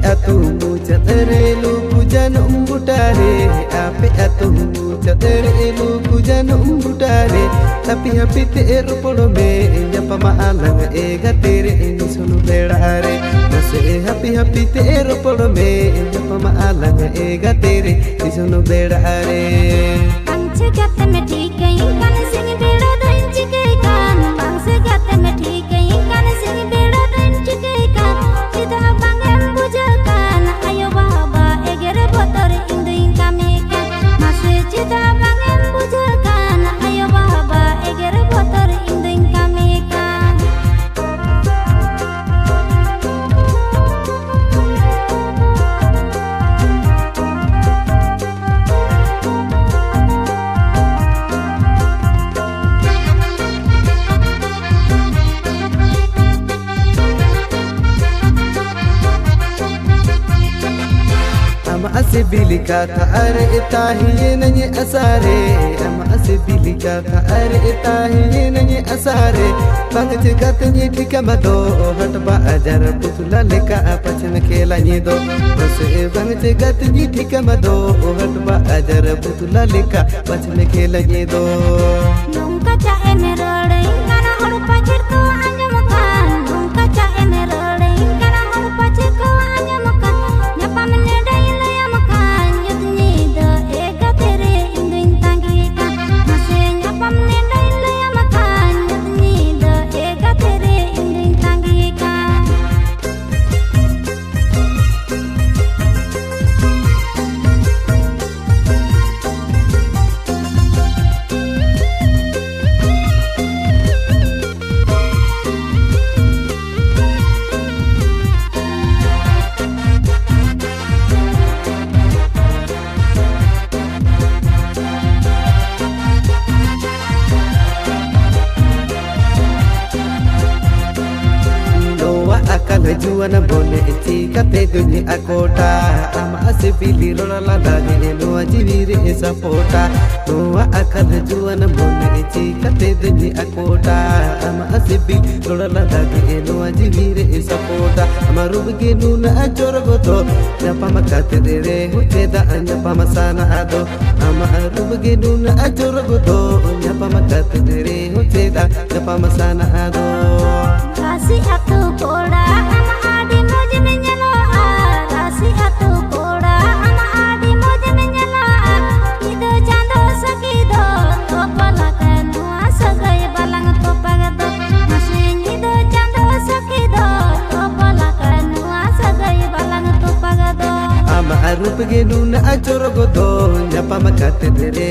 atu mucadere lu kujan umbutare, ape atu mucadere lu kujan umbutare, tapi happy te rupolo me nyapa maalang ega tere ini sunu bedare, nase happy te rupolo me nyapa maalang ega tere ini sunu bedare. Bangsa kata me ठीक है kan sing beda dan cikai kan, bangsa kata me ठीक है kan sing beda dan cikai kan, kita bangem bujakan ayo baba eger botor induin kami kan, masih kita bangem bujakan ayo baba eger botor induin kami kan. Ama asibilika ta are itahiye nanye asare, ama asibilika ta are itahiye nanye asare, bangte gatnye tikamado hatba ajar putula leka apachn khelanye do, base bangte gatnye tikamado hatba ajar putula leka apachn khelanye do. Nunca chahe merode kana hor pachir ko anjam kan, nunca chahe merode kana hor pachir ko anjam kan, nyapa mene juana bone tika te dunyi akota, ama asibili rola la dage no ajivire sapota, no akal juana bone tika te dunyi akota, ama asibili rola la dage no ajivire sapota, ama rubge nuna ajorgoto nyapa makate dere huteda nyapa masana ado, ama rubge nuna ajorgoto nyapa makate dere huteda nyapa masana ado. Kasih atu koda ama adi moj menyalo a, kasih atu koda ama adi moj menyalo a, ido chando sakido to palakan asagai balang to pagado, masih ido chando sakido to palakan asagai balang to pagado. Ama arupge nuna ajorgodo nyapa makate dere